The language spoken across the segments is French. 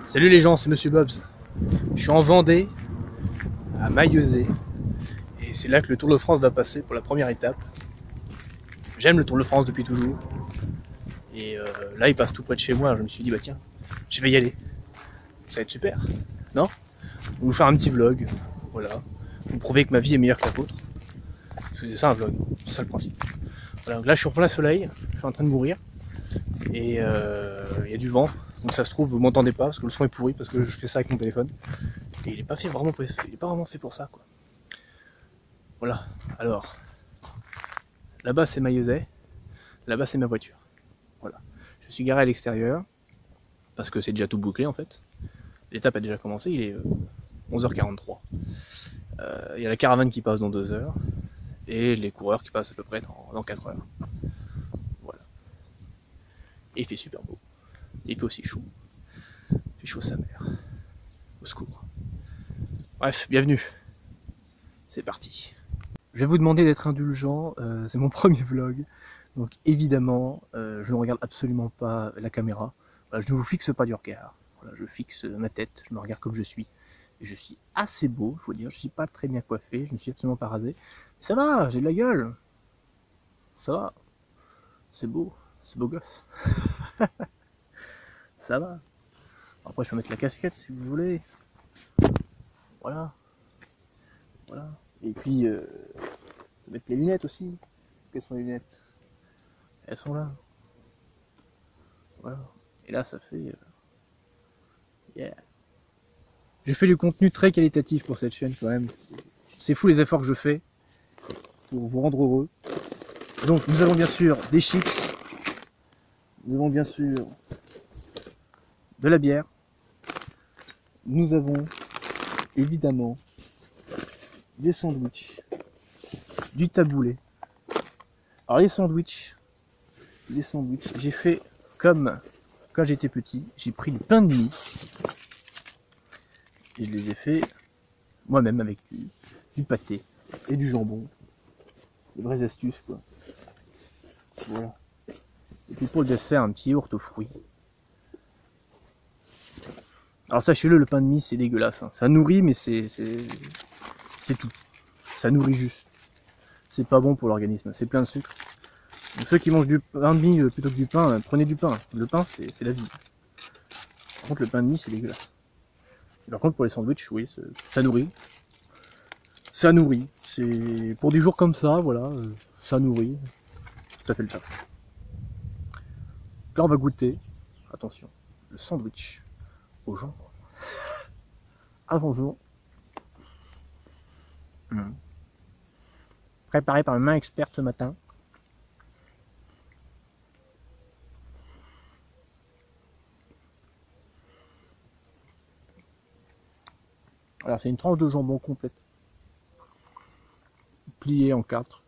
Salut les gens, c'est Monsieur Bobs. Je suis en Vendée, à Maillezais, et c'est là que le Tour de France va passer pour la première étape. J'aime le Tour de France depuis toujours, et là il passe tout près de chez moi, alors je me suis dit bah tiens, je vais y aller. Ça va être super, non? Je vais vous faire un petit vlog, voilà, vous prouver que ma vie est meilleure que la vôtre. C'est ça un vlog, c'est ça le principe. Voilà, donc là je suis en plein soleil, je suis en train de mourir, et il y a du vent. Donc ça se trouve, vous m'entendez pas parce que le son est pourri, parce que je fais ça avec mon téléphone. Et il est pas vraiment fait pour ça, quoi. Voilà. Alors, là-bas c'est Maillezais, là-bas c'est ma voiture. Voilà. Je suis garé à l'extérieur parce que c'est déjà tout bouclé en fait. L'étape a déjà commencé, il est 11h43. Il y a la caravane qui passe dans 2 heures et les coureurs qui passent à peu près dans 4 heures. Voilà. Et il fait super beau. Et il fait aussi chaud. Il fait chaud sa mère. Au secours. Bref, bienvenue. C'est parti. Je vais vous demander d'être indulgent, c'est mon premier vlog. Donc évidemment, je ne regarde absolument pas la caméra. Voilà, je ne vous fixe pas du regard. Voilà, je fixe ma tête, je me regarde comme je suis. Et je suis assez beau, il faut dire. Je ne suis pas très bien coiffé, je ne suis absolument pas rasé. Mais ça va, j'ai de la gueule. Ça va. C'est beau gosse. Ça va. Après je peux mettre la casquette si vous voulez. Voilà. Voilà. Et puis, je peux mettre les lunettes aussi. Quelles sont les lunettes? Elles sont là. Voilà. Et là ça fait... Yeah. J'ai fait du contenu très qualitatif pour cette chaîne quand même. C'est fou les efforts que je fais pour vous rendre heureux. Donc nous avons bien sûr des chips. Nous avons bien sûr de la bière. Nous avons évidemment des sandwichs, du taboulé. Alors les sandwichs, j'ai fait comme quand j'étais petit, j'ai pris du pain de mie et je les ai fait moi-même avec du pâté et du jambon. Des vraies astuces quoi. Voilà. Et puis pour le dessert, un petit yaourt aux fruits. Alors sachez-le, le pain de mie c'est dégueulasse. Hein. Ça nourrit mais c'est tout. Ça nourrit juste. C'est pas bon pour l'organisme, c'est plein de sucre. Donc, ceux qui mangent du pain de mie plutôt que du pain, prenez du pain. Le pain c'est la vie. Par contre le pain de mie c'est dégueulasse. Et par contre pour les sandwichs, oui, ça nourrit. Ça nourrit. C'est pour des jours comme ça, voilà, ça nourrit. Ça fait le taf. Là on va goûter, attention, le sandwich au jambon. Attention. Préparé par une main experte ce matin. Alors c'est une tranche de jambon complète, pliée en 4.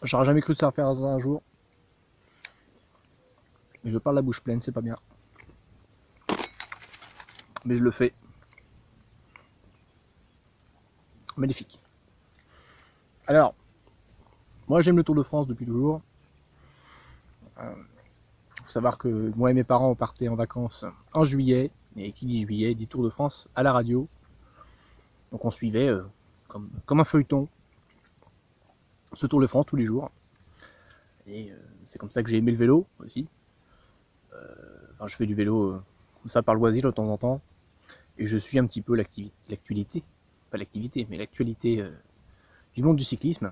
J'aurais jamais cru ça faire un jour. Mais je parle la bouche pleine, c'est pas bien. Mais je le fais. Magnifique. Alors, moi j'aime le Tour de France depuis toujours. Faut savoir que moi et mes parents on partait en vacances en juillet. Et qui dit juillet dit Tour de France à la radio. Donc on suivait comme un feuilleton ce Tour de France tous les jours. Et c'est comme ça que j'ai aimé le vélo aussi. Enfin, je fais du vélo comme ça par loisir de temps en temps. Et je suis un petit peu l'actualité. Pas l'activité, mais l'actualité du monde du cyclisme.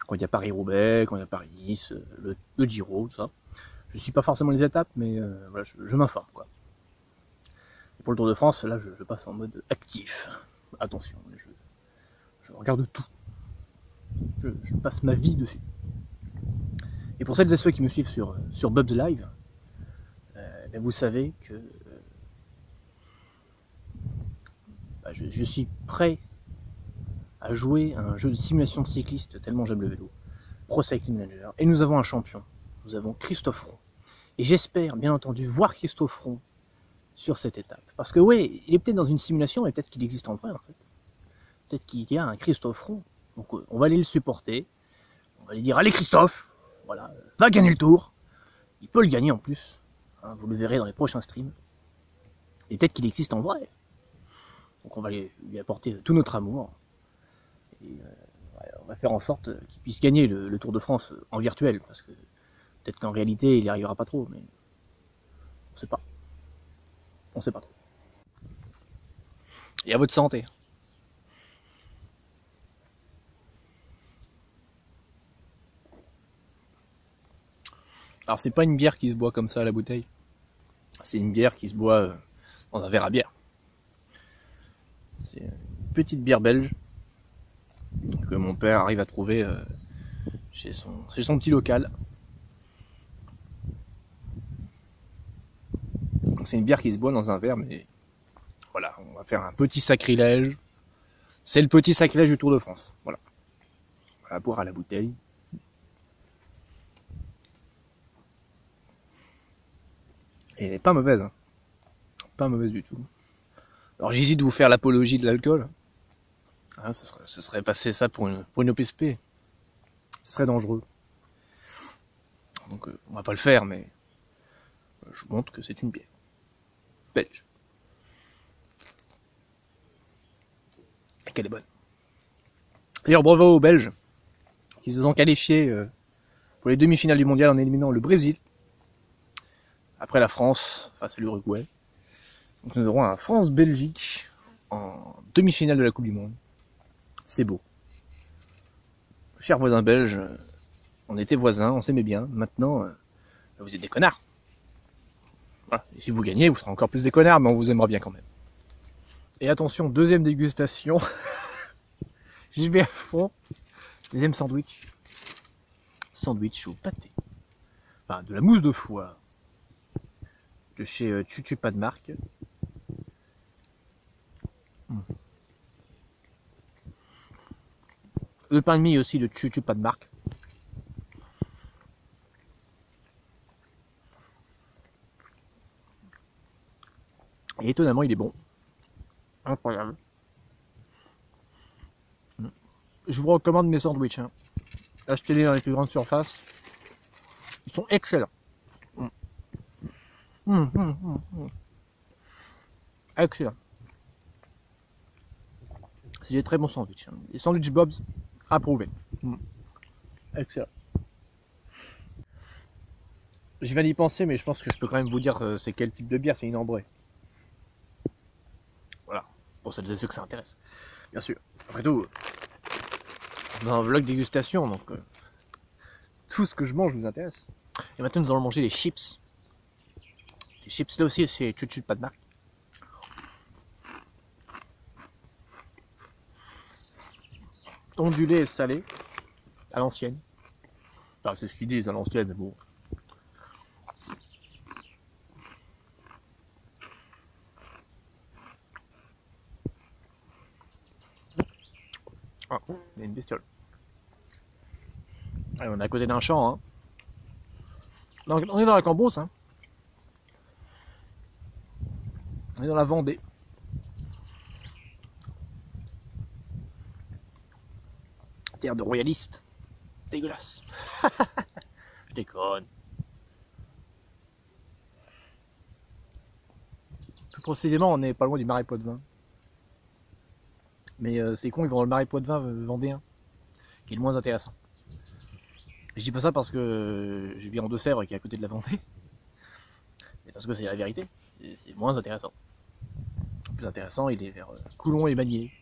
Quand il y a Paris-Roubaix, quand il y a Paris-Nice, le Giro, tout ça. Je suis pas forcément les étapes, mais voilà, je m'informe quoi. Et pour le Tour de France, là je passe en mode actif. Attention, je regarde tout. Je passe ma vie dessus. Et pour celles et ceux qui me suivent sur Bob's Live, vous savez que je suis prêt à jouer à un jeu de simulation cycliste tellement j'aime le vélo. Pro Cycling Manager. Et nous avons un champion. Nous avons Christophe Fron. Et j'espère bien entendu voir Christophe Fron sur cette étape. Parce que oui, il est peut-être dans une simulation, mais peut-être qu'il existe en vrai en fait. Peut-être qu'il y a un Christophe Fron Donc on va aller le supporter. On va lui dire, allez Christophe, voilà, va gagner le tour. Il peut le gagner en plus. Hein, vous le verrez dans les prochains streams. Et peut-être qu'il existe en vrai. Donc on va lui apporter tout notre amour. Et ouais, on va faire en sorte qu'il puisse gagner le Tour de France en virtuel. Parce que peut-être qu'en réalité, il n'y arrivera pas trop. Mais on sait pas. On sait pas trop. Et à votre santé. Alors c'est pas une bière qui se boit comme ça à la bouteille. C'est une bière qui se boit dans un verre à bière. C'est une petite bière belge que mon père arrive à trouver chez son petit local. C'est une bière qui se boit dans un verre, mais voilà, on va faire un petit sacrilège. C'est le petit sacrilège du Tour de France. Voilà. On va boire à la bouteille. Et elle n'est pas mauvaise. Hein. Pas mauvaise du tout. Alors j'hésite de vous faire l'apologie de l'alcool. Hein, ce serait passer ça pour une OPSP. Ce serait dangereux. Donc on va pas le faire, mais je vous montre que c'est une bière belge. Et qu'elle est bonne. D'ailleurs bravo aux Belges qui se sont qualifiés pour les demi-finales du mondial en éliminant le Brésil. Après la France face à l'Uruguay. Donc nous aurons un France-Belgique en demi-finale de la Coupe du Monde. C'est beau. Chers voisins belges, on était voisins, on s'aimait bien. Maintenant, vous êtes des connards. Voilà. Et si vous gagnez, vous serez encore plus des connards, mais on vous aimera bien quand même. Et attention, deuxième dégustation. J'y vais à fond. Deuxième sandwich. Sandwich au pâté. Enfin, de la mousse de foie. De chez Chuchu pas de marque. Le pain de mie aussi de Chuchu pas de marque. Et étonnamment, il est bon. Incroyable. Je vous recommande mes sandwichs. Hein. Achetez-les dans les plus grandes surfaces. Ils sont excellents. Excellent. C'est des très bons sandwichs. Les sandwichs Bob's, approuvés. Excellent. Je viens d'y penser, mais je pense que je peux quand même vous dire c'est quel type de bière, c'est une ambrée. Voilà, pour celles et ceux que ça intéresse. Bien sûr. Après tout, on a un vlog dégustation, donc tout ce que je mange vous intéresse. Et maintenant, nous allons manger les chips. Les chips, là aussi, c'est Chuchu pas de marque. Ondulé et salé, à l'ancienne. Enfin, c'est ce qu'ils disent à l'ancienne, mais bon. Ah, il y a une bestiole. Allez, on est à côté d'un champ. Hein. On est dans la Cambrousse. Hein. On est dans la Vendée. Terre de royalistes. Dégueulasse. Je déconne. Plus précisément, on n'est pas loin du Marais Poitevin. Mais c'est con, ils vont dans le Marais Poitevin vendéen, qui est le moins intéressant. Je dis pas ça parce que je vis en Deux-Sèvres qui est à côté de la Vendée, mais parce que c'est la vérité, c'est moins intéressant. Le plus intéressant, il est vers Coulon et Magnier.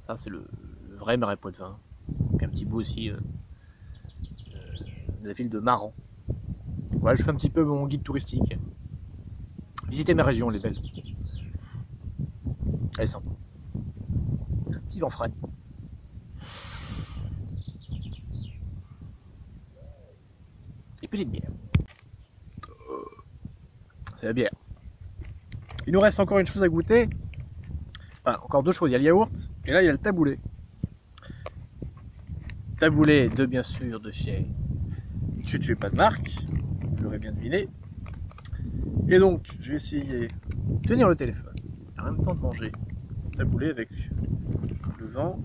Ça, c'est le vrai Marais Poitevin. Puis un petit bout aussi de la ville de Maran. Voilà, je fais un petit peu mon guide touristique. Visitez ma région, elle est belle. Elle est sympa. Un petit vent frais. Et petite bière. C'est la bière. Il nous reste encore une chose à goûter. Enfin, encore deux choses. Il y a le yaourt et là il y a le taboulé. Taboulé de bien sûr de chez Chuchu pas de marque. Vous l'aurez bien deviné. Et donc je vais essayer de tenir le téléphone en même temps de manger. Taboulé avec le vent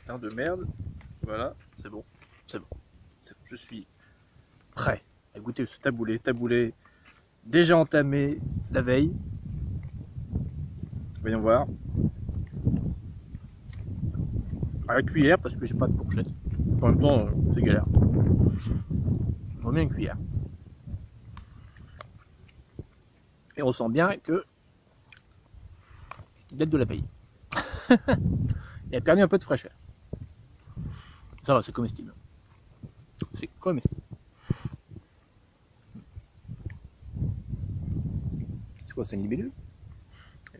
putain de merde. Voilà, c'est bon, c'est bon, c'est bon. Je suis prêt à goûter ce taboulé déjà entamé la veille. Voyons voir. À la cuillère parce que j'ai pas de fourchette. En même temps, c'est galère. On met une cuillère. Et on sent bien que il date de la veille. Il a perdu un peu de fraîcheur. Ça va, c'est comestible. C'est comestible. C'est quoi, c'est une libellule? Il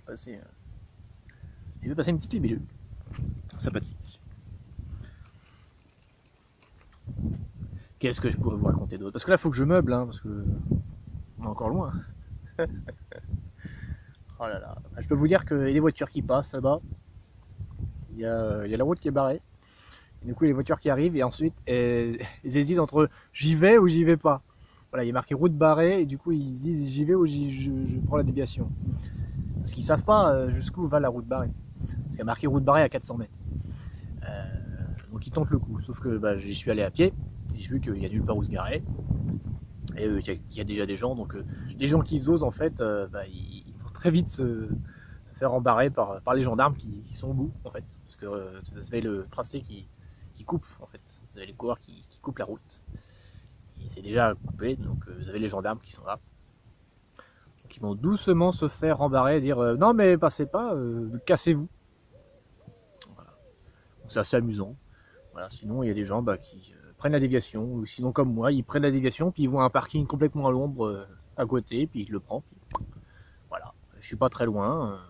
veut passer une petite libellule. Sympathique. Qu'est-ce que je pourrais vous raconter d'autre? Parce que là, il faut que je meuble, hein, parce que on est encore loin. Oh là là. Je peux vous dire qu'il y a des voitures qui passent là-bas. Il y a la route qui est barrée. Et du coup, il y a les voitures qui arrivent et ensuite, ils hésitent entre j'y vais ou j'y vais pas. Voilà, il est marqué route barrée et du coup, ils disent j'y vais ou je prends la déviation. Parce qu'ils savent pas jusqu'où va la route barrée. Parce qu'il y a marqué route barrée à 400 mètres. Donc ils tentent le coup. Sauf que bah, j'y suis allé à pied. Et j'ai vu qu'il y a nulle part où se garer. Et il y a déjà des gens. Donc les gens qui osent, en fait, bah, ils vont très vite se faire embarrer par les gendarmes qui sont au bout, en fait. Parce que vous avez le tracé qui coupe, en fait. Vous avez les coureurs qui coupent la route. Et c'est déjà coupé. Donc vous avez les gendarmes qui sont là. Donc ils vont doucement se faire embarrer et dire non mais passez pas, cassez-vous. Voilà. Donc c'est assez amusant. Voilà. Sinon il y a des gens bah, qui prennent la déviation, ou sinon comme moi, ils prennent la déviation, puis ils vont à un parking complètement à l'ombre à côté, puis ils le prennent. Puis... Voilà, je suis pas très loin.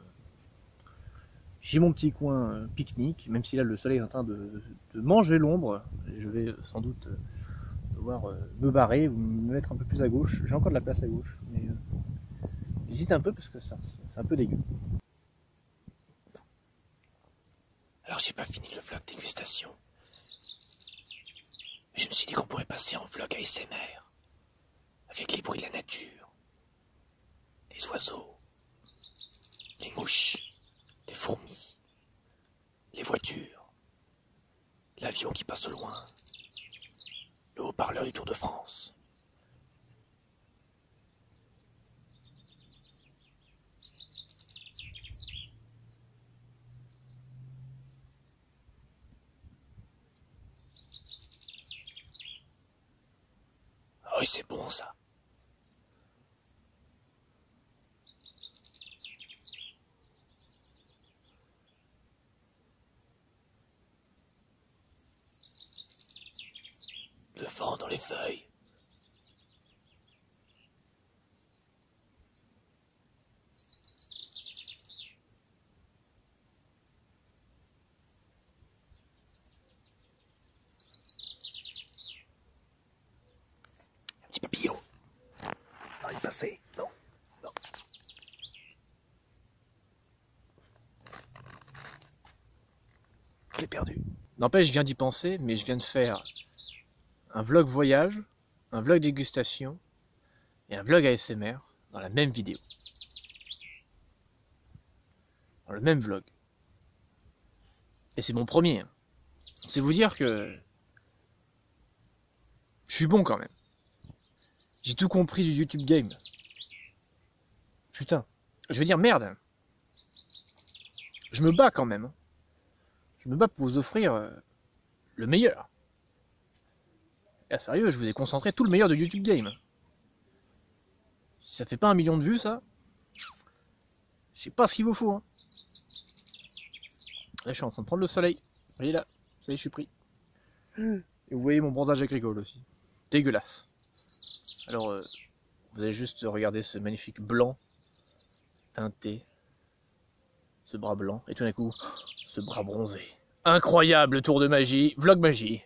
J'ai mon petit coin pique-nique, même si là le soleil est en train de manger l'ombre. Je vais sans doute devoir me barrer ou me mettre un peu plus à gauche. J'ai encore de la place à gauche, mais j'hésite un peu parce que c'est un peu dégueu. Alors j'ai pas fini le vlog dégustation. Mais je me suis dit qu'on pourrait passer en vlog ASMR. Avec les bruits de la nature. Les oiseaux. Les mouches. Les fourmis. Les voitures. L'avion qui passe au loin. Le haut-parleur du Tour de France. Oh, et c'est bon ça. Le vent dans les feuilles. Un petit papillon. Non, il est passé. Non, non. Je l'ai perdu. N'empêche, je viens d'y penser, mais je viens de faire un vlog voyage, un vlog dégustation et un vlog ASMR dans la même vidéo. Dans le même vlog. Et c'est mon premier. Hein. C'est vous dire que je suis bon quand même. J'ai tout compris du YouTube game. Putain. Je veux dire, merde. Je me bats quand même. Je me bats pour vous offrir le meilleur. Ah, sérieux, je vous ai concentré tout le meilleur de YouTube game. Si ça fait pas 1 million de vues, ça, je sais pas ce qu'il vous faut. Hein. Là, je suis en train de prendre le soleil. Vous voyez là, ça y est, je suis pris. Et vous voyez mon bronzage agricole aussi. Dégueulasse. Alors, vous allez juste regarder ce magnifique blanc teinté. Ce bras blanc. Et tout d'un coup, ce bras bronzé. Incroyable tour de magie. Vlog magie.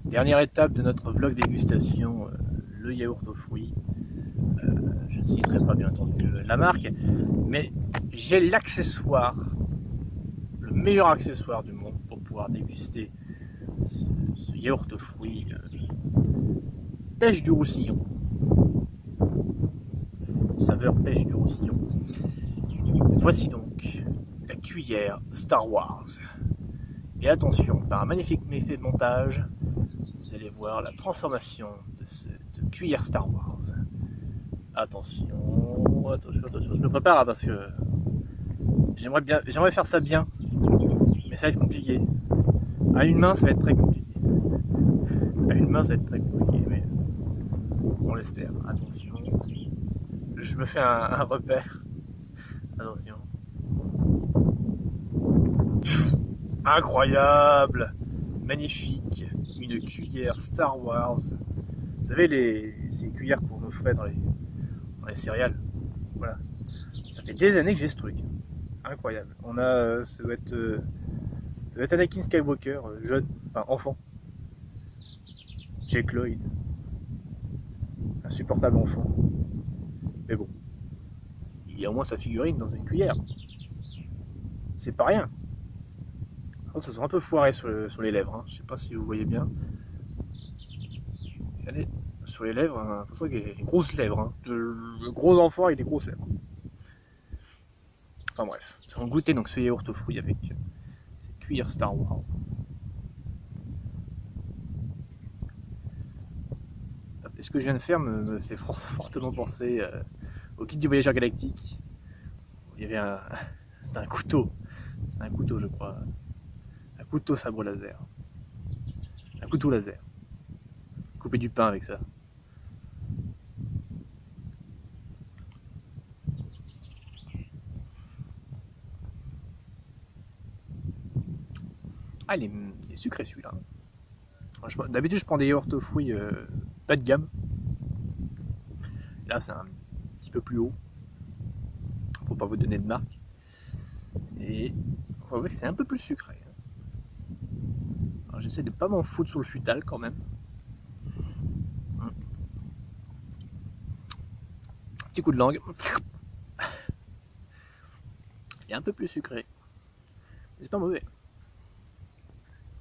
Dernière étape de notre vlog dégustation. Le yaourt aux fruits. Je ne citerai pas bien entendu la marque. Mais j'ai l'accessoire. Le meilleur accessoire du monde pour pouvoir déguster ce yaourt aux fruits. Pêche du Roussillon. Saveur pêche du Roussillon. Voici donc la cuillère Star Wars. Et attention, par un magnifique effet de montage, vous allez voir la transformation de cette cuillère Star Wars. Attention, attention, attention, je me prépare hein, parce que j'aimerais faire ça bien, mais ça va être compliqué. À une main, ça va être très compliqué. À une main, ça va être très compliqué, mais on l'espère. Attention, je me fais un repère. Attention. Incroyable, magnifique, une cuillère Star Wars. Vous savez, ces cuillères qu'on offrait dans les céréales. Voilà. Ça fait des années que j'ai ce truc. Incroyable. On a, ça doit être Anakin Skywalker, jeune, enfin enfant. Jake Lloyd. Insupportable enfant. Mais bon. Il y a au moins sa figurine dans une cuillère. C'est pas rien. Ça sont un peu foirés sur les lèvres, hein. Je sais pas si vous voyez bien. Regardez, sur les lèvres, on a l'impression qu'il y a des grosses lèvres, hein. Le gros enfant avec des grosses lèvres. Enfin bref, nous allons goûter donc ce yaourt aux fruits avec cette cuillère Star Wars. Et ce que je viens de faire me fait fortement penser au Guide du voyageur galactique. Il y avait c'était un couteau. C'est un couteau, je crois. Un couteau sabre laser. Un couteau laser. Couper du pain avec ça. Ah, il est sucré celui-là. D'habitude, je prends des yaourts aux fruits pas de gamme. Là, c'est un petit peu plus haut. Pour pas vous donner de marque. Et on va voir que c'est un peu plus sucré. Alors j'essaie de pas m'en foutre sur le futal quand même. Petit coup de langue. Il est un peu plus sucré. C'est pas mauvais.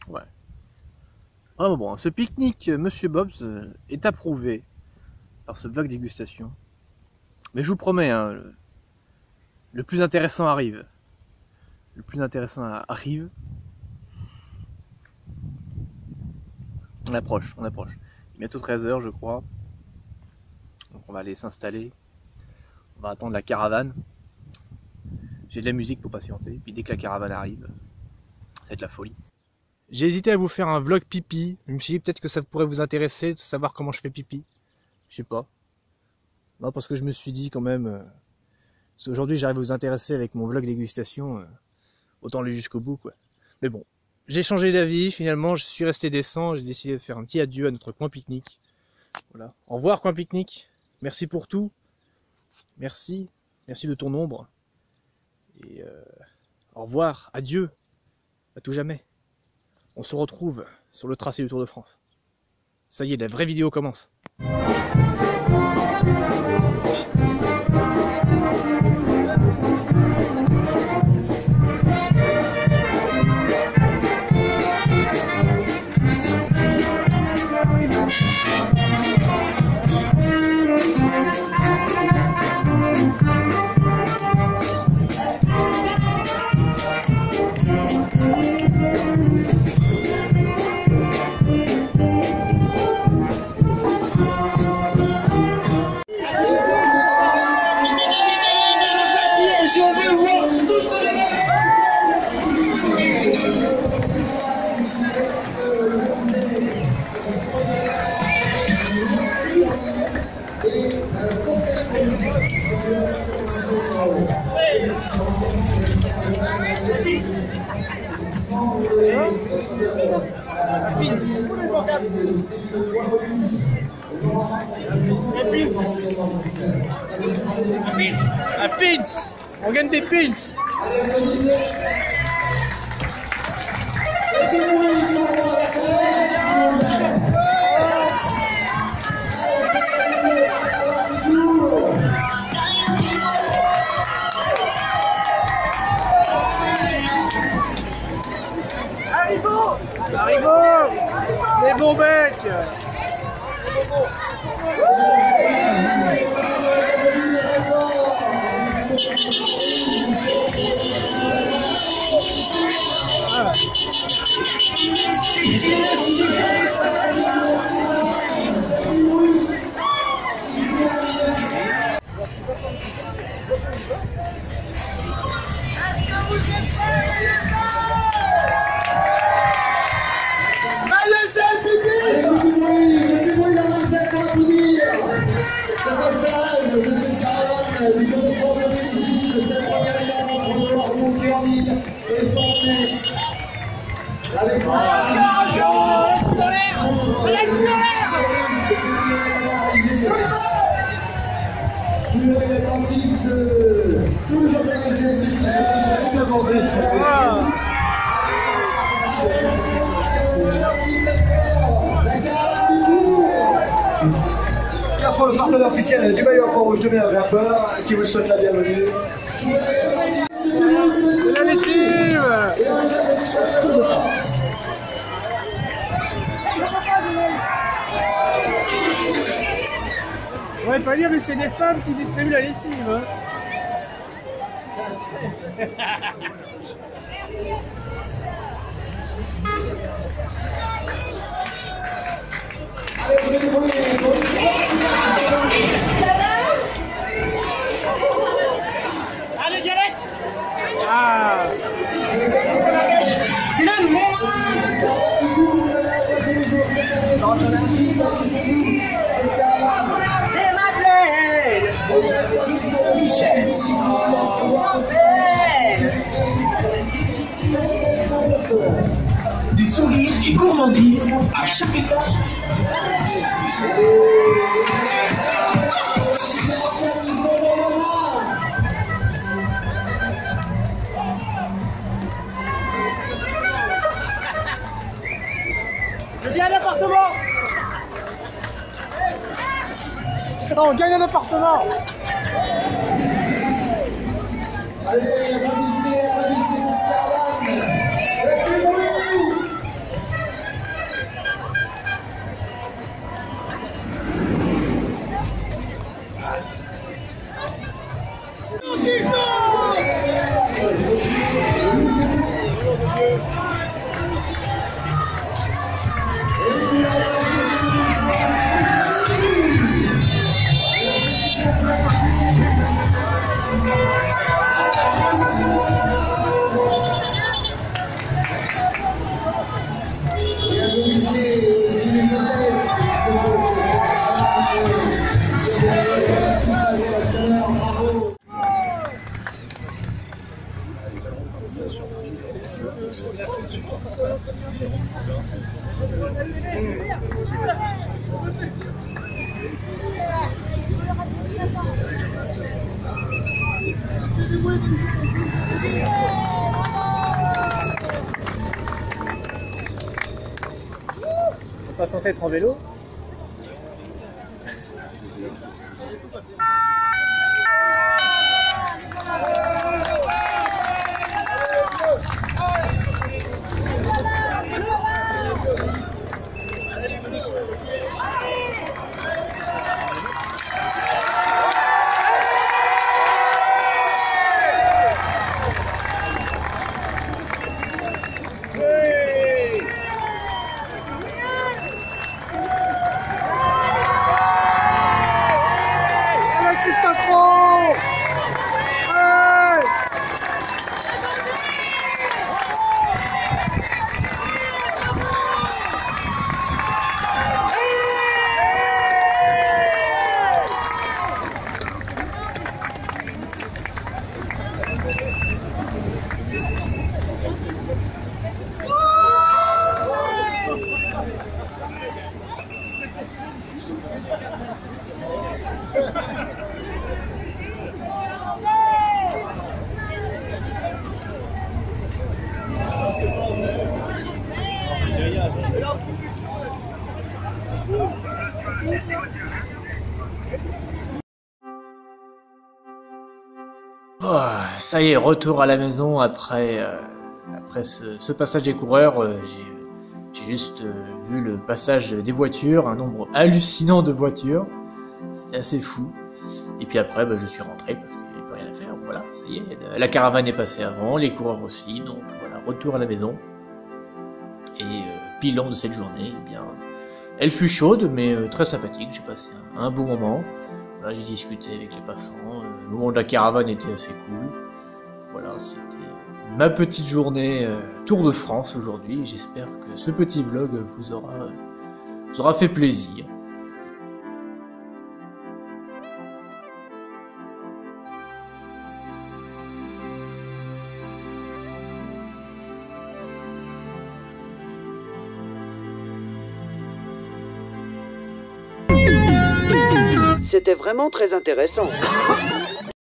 Ouais. Vraiment bon. Ce pique-nique Monsieur Bob's est approuvé par ce vlog dégustation. Mais je vous promets, hein, le plus intéressant arrive. Le plus intéressant arrive. On approche, on approche. Bientôt 13 h je crois. Donc on va aller s'installer. On va attendre la caravane. J'ai de la musique pour patienter. Puis dès que la caravane arrive, ça va être la folie. J'ai hésité à vous faire un vlog pipi. Je me suis dit peut-être que ça pourrait vous intéresser de savoir comment je fais pipi. Je sais pas. Non, parce que je me suis dit quand même... si aujourd'hui j'arrive à vous intéresser avec mon vlog dégustation, autant aller jusqu'au bout quoi. Mais bon, j'ai changé d'avis finalement, je suis resté décent, j'ai décidé de faire un petit adieu à notre coin pique-nique. Voilà. Au revoir coin pique-nique. Merci pour tout. Merci. Merci de ton ombre. Et au revoir, adieu, à tout jamais. On se retrouve sur le tracé du Tour de France. Ça y est, la vraie vidéo commence. Un pins. On gagne des pins. Haribo, les bons mecs. Carrefour, le partenaire officiel du maillot rouge de Mer Rappeur, qui vous souhaite la bienvenue. La lessive Tour de France. Ouais, pas dire, mais c'est des femmes qui distribuent la lessive. Hein. Allez, Galette! Ah. Des sourires et gourmandises à chaque étape. Je viens un appartement. Oh, on gagne un appartement. Allez, applaudissez cette caravane. C'est pas censé être en vélo. Oh, ça y est, retour à la maison après ce passage des coureurs. J'ai juste vu le passage des voitures, un nombre hallucinant de voitures. C'était assez fou. Et puis après, je suis rentré parce qu'il n'y avait plus rien à faire. Voilà, ça y est, la caravane est passée avant, les coureurs aussi. Donc voilà, retour à la maison. Et bilan de cette journée, eh bien, elle fut chaude, mais très sympathique. J'ai passé un bon moment. Voilà, j'ai discuté avec les passants. Le moment de la caravane était assez cool. Voilà, c'était ma petite journée Tour de France aujourd'hui. J'espère que ce petit vlog vous aura fait plaisir. C'était vraiment très intéressant.